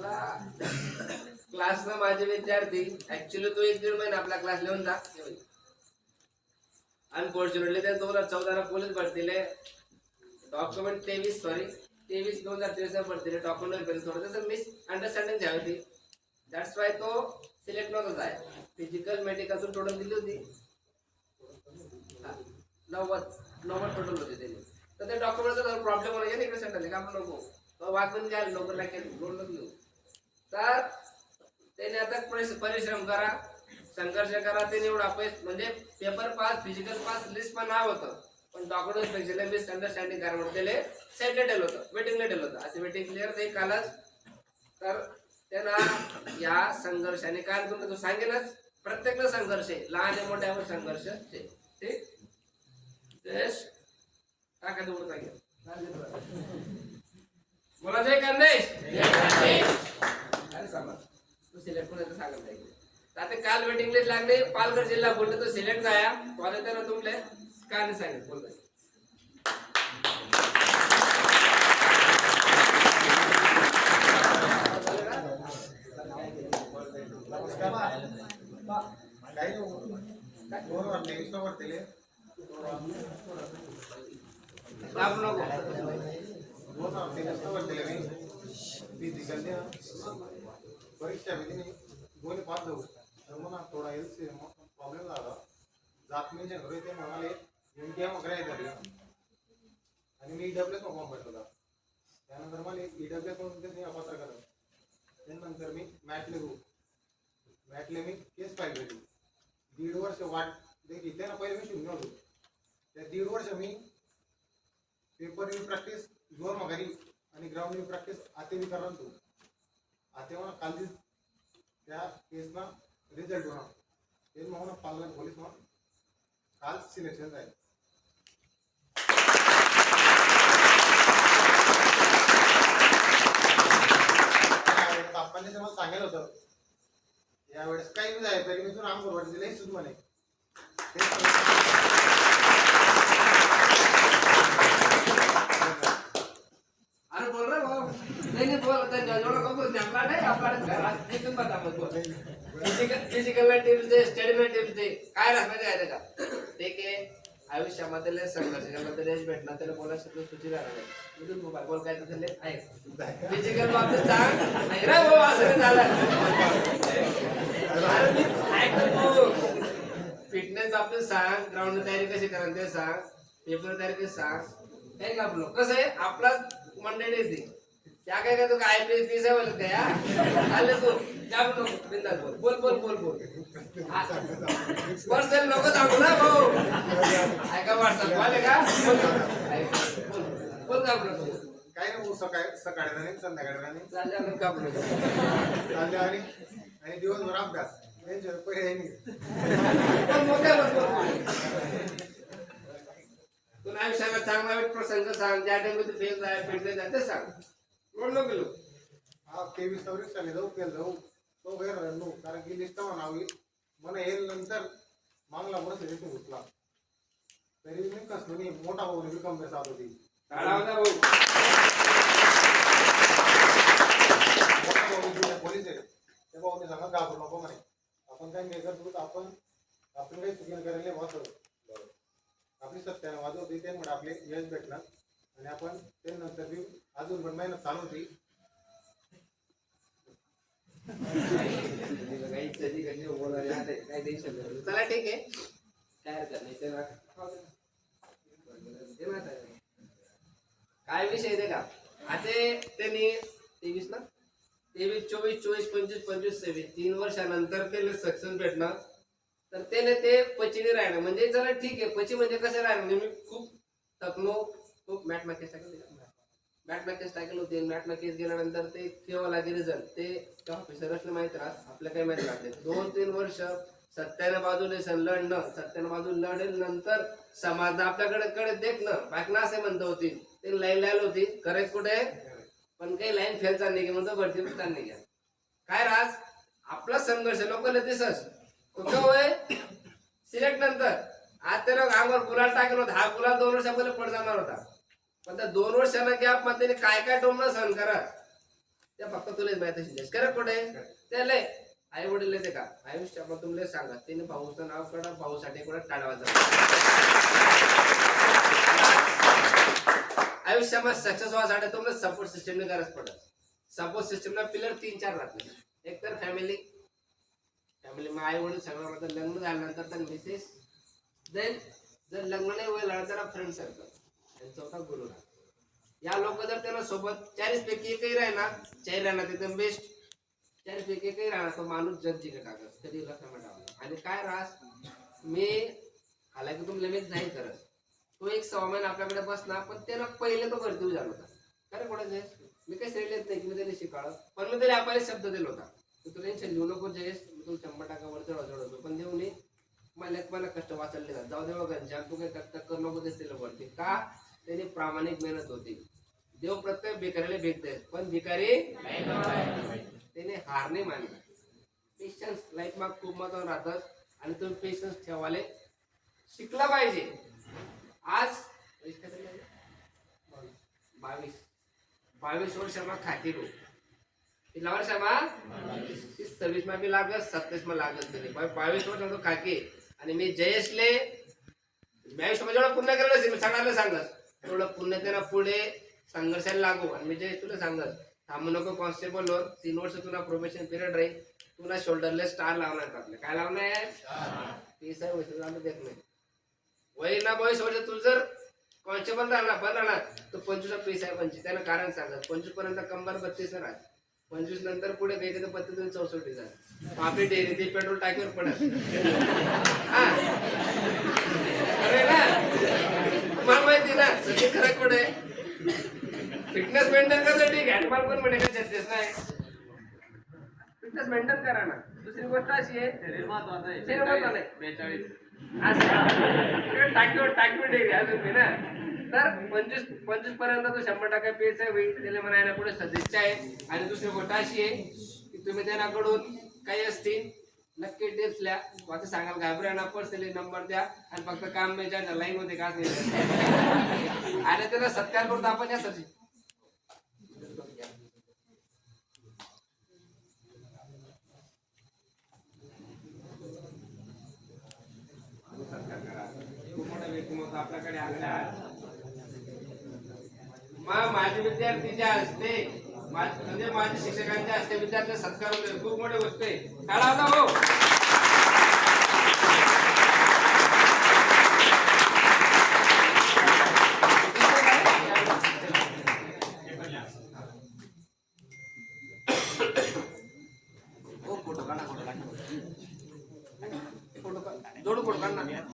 Class में माझे विद्यार्थी ऍक्च्युअली तो 1-1.5 महिना आपला क्लास लिहून जा. अनफॉर्च्युनेटली त्या 2014 पोलीस भरतीले डॉक्युमेंट 23/2023 भरतीले डॉक्युमेंट मध्ये थोडंसं मिस अंडरस्टँडिंग झाली होती. दॅट्स वाय तो सिलेक्ट नव्हता आहे. फिजिकल मेडिकलतून टोटल दिली होती 90 टोटल होते त्यांनी. तर ते डॉक्युमेंटचा प्रॉब्लेम होणार नाही. इकडे सेंटर का आपण नको तो वाचून घ्या लोकला केलं लोन घेऊ. तर त्याने आता परिश्रम करा, संघर्ष करा. ते निवडा म्हणजे paper pass, physical pass, list पण नाव होतं, पण डॉक्युमेंट पेक्षा मिस अंडरस्टँडिंग कारण त्याला सेटेल होतं, वेटिंगला ठेवलं होतं. असे वेटिंग क्लिअर ते कालच. तर त्यांना या संघर्षाने काय तुम्ही तो सांगेलच, प्रत्येक संघर्ष आहे, लहान आहे मोठ्या संघर्ष आहे. ठीक देश टाका दूर सांगेल बोला जय खानदेश. अरे सांगा तू सिलेक्ट कोणाचं सांगत नाही. आता काल वेटिंग लिस्ट लागले, पालघर जिल्हा बोलले तो सिलेक्ट झाया तो आता त्याला तुमले का नाही सांगितलं बोलतो. परीक्षा दोन्ही पास जाऊ तर मला थोडा हेल्थ प्रॉब्लेम झाला. जातमीच्या घरी ते म्हणाले एमटीएम वगैरे झाली आणि मी ईडब्ल्यूएस फॉर्म भरला. त्यानंतर मला ईडब्ल्यूएस म्हणून अपात्र करा. त्यानंतर मी मॅटले मी केस फाईल केली. 1.5 वर्ष वाट देखील त्यांना पहिले मी शिकून नव्हतो. त्या 1.5 वर्ष मी पेपर यू प्रॅक्टिस जोर मगारी आणि ग्राउंड यू प्रॅक्टिस आते मी करणार तू आते म्हणा काल त्या केसना रिझल्ट होणार ते म्हणून पालघर पोलीस म्हणून काल सिलेक्शन झाले. आपण मला सांगितलं होतं यावेळेस काही नाही आहे तरी मी तुला आम करू दिले सुद्धा म्हणे. अरे बोल रहा भाऊ नहीं बोल जोड़ा को बोल आपला नाही आपला एकदम बता मत बोल. फिजिकल ऍक्टिव्हिटी स्टडी ऍक्टिव्हिटी काय राखायचं आहे त्याचा. ठीक आहे आयुष्यामध्ये संघर्ष केला यश भेटणार त्याला बोलायचं सुची राहणार नाही. तुझं मोबाईल बोल काय तसं आहे फिजिकल बाबतीत सांग नाही रे भाऊ असं झालं. फिटनेस बाबतीत सांग, ग्राउंड तयारी कशी करायची ते सांग, पेपर तयारी कशी सांग. हे का आपलं कसं आहे आपला मंडळी येते क्या काय तू काय पीस आहे बोलत काय आले तू क्या नको बिंदास बोल बोल बोल बोल बोल पर्सन नको सांगू ना भाऊ. ऐका व्हॉट्सअप आले का बोल का आपलं काय नाही सकाळी राहणे संध्याकाळी राहणे चालले आपण का आपलं चालले आणि दिवसभर अभ्यास पहिले तुला आयुष्याला चांगला प्रसंग सांग, ज्या टाइममध्ये फेल जाय भेटले जाते सांग. रोड नको गेलो हा 23 साली जाऊ केलं जाऊ तो गैर राहिलो कारण की लिस्ट म्हणावी मला येईल नंतर मागला वर्ष येतो घुसला तरी मी कसं नाही मोठा भाऊ रिकम साथ होती. पोलीस आहे त्या भाऊने सांगा घाबरू नको म्हणे आपण काय नाही करतो आपण काही चुकीनं करायला वाचव आपली सत्यानं वाजवते त्यामुळे आपले यश भेटणार आणि आपण त्यानंतर बी अजून पण मेहनत चालू होती. चला ठीक आहे काय विषय आहे का आता त्यांनी 23 ना 23, 24, 24, 25, 25, 26 3 वर्षानंतर त्याला सक्सेस भेटणार. तर त्याने ते पचीने राहणं म्हणजे चला ठीक आहे पची म्हणजे कसं राहणं. मी खूप थकलो खूप मॅट केस टाकलं होते. मॅट केस गेल्यानंतर ते केव्हा लागेल रिझल्ट ते ऑफिसर असलं माहित राहत आपल्या काही माहिती राहते. 2-3 वर्ष सत्याने बाजूला लढणं सत्याने बाजूला लढेल नंतर समाज आपल्याकडे कडे देखणं बायकना असे म्हणत होती ते लाईन लायला होती करायच कुठे पण काही लाईन फेल चालली की म्हणतो भरती चालली घ्या काय राज आपला संघर्ष लोकांना दिसस सिलेक्ट नंतर आज तर अंगावर गुलाल टाकलं होता. हा गुलाल 2 वर्षामध्ये पड जाणार होता पण त्या 2 वर्षांना गॅप मध्ये काय काय टोमणं सहन करा ते फक्त तुलाच माहिती असेल खरं कुठे ते लय आई वडील ते का आयुष्यात तुम्हाला सांगा तिने भाऊचं नाव कडा भाऊसाठी कुठे टाळवायचं आयुष्यामध्ये सक्सेस व्हायसाठी तुम्हाला सपोर्ट सिस्टमने गरज पडत सपोर्ट सिस्टमला पिलर 3-4 राहते एक तर फॅमिली मग आई वडील सगळं लग्न झाल्यानंतर तर मिसेस देन जर लग्न नाही होईल तर फ्रेंड सर्कल चौथा गुरु या लोक जर त्यांना सोबत 40 पैकी एकही राहणार चार राहणार एकदम बेस्ट 40 पैकी एकही राहणार तो माणूस जग जिंकत टाकत कधी लक्षात ठेवा आणि काय रास मी हालाकी तुम्ही लगेच नाही करत तो एक 6 महिने आपल्याकडे बसला पण त्याला पहिले तो भरती झाला होता खरं कोणाचे मी काही श्रेय नाही की मी त्याने शिकाळं पण मी त्याला आपल्याला शब्द दिला होता तू टेन्शन लिहू नको जयेश तू 100% वर चढवतो पण देऊ नये मला कष्ट वाचले जाऊ दे बघा ज्या तू काही कष्ट कर नको दिसतील वरती का त्याने प्रामाणिक मेहनत होती देव प्रत्येक भिकारीला भेटते पण भिकारी त्याने हार नाही मानला पेशन्स लाईफ मा खूप महत्वाचं राहतात आणि तुम्ही पेशन्स ठेवाले शिकला पाहिजे आज 22 वर्षामा खाती रो कितना वर्षामा 26 मा बी लागत 27 मा लागत तरी 22 वर्ष तो खाकी आणि मी जयेशले मी आयुष्यामध्ये जेवढं पुण्य केलं असेल मी सगळ्यांना सांगत तेवढं पुण्य त्यांना पुढे संघर्षाला लागू आणि मी जयेश तुला सांगत थांबू नको कॉन्स्टेबल वर 3 वर्ष तुला प्रोबेशन पिरियड राहील तुला शोल्डरले स्टार लावणार आपले काय लावणार आहे 30 वर्ष झालं देत नाही वय ना 22 वर्ष तू जर कॉन्स्टेबल बनला तो 25 पैसा आहे 25 त्यानं कारण सांगत 25 पर्यंत कंबर 32 राहत 25 नंतर पुढे गेले तर 32 64 झालं आपली डेअरी ते पेट्रोल टाकीवर पडत हा अरे ना मला माहिती ना सगळी खरं कुठे फिटनेस मेंटेन करण्यासाठी घॅटमाल पण म्हणे का चर्चेस नाही फिटनेस मेंटेन करा ना दुसरी गोष्ट अशी आहे शरीर महत्वाचं आहे 42 टाकीवर डेअरी अजून मी ना तर 25 पर्यंत तो 100% पेस आहे होईल त्याला म्हणायला पुढे सदिच्छा आहे आणि दुसरी गोष्ट अशी आहे की तुम्ही त्यांच्याकडून काही असतील नक्की टिप्स लिहा बाकी सांगाल घाबरा ना पर्सनली नंबर द्या आणि फक्त काम नाही ज्या लाईन मध्ये का आणि त्याला सत्कार करतो आपण यासाठी खूप मोठा व्यक्तिमत्व आपल्याकडे आलेला माझे विद्यार्थी जे असते म्हणजे माझे शिक्षकांचे असते विद्यार्थी सत्कार होते खूप मोठी गोष्ट आहे टाळा होता हो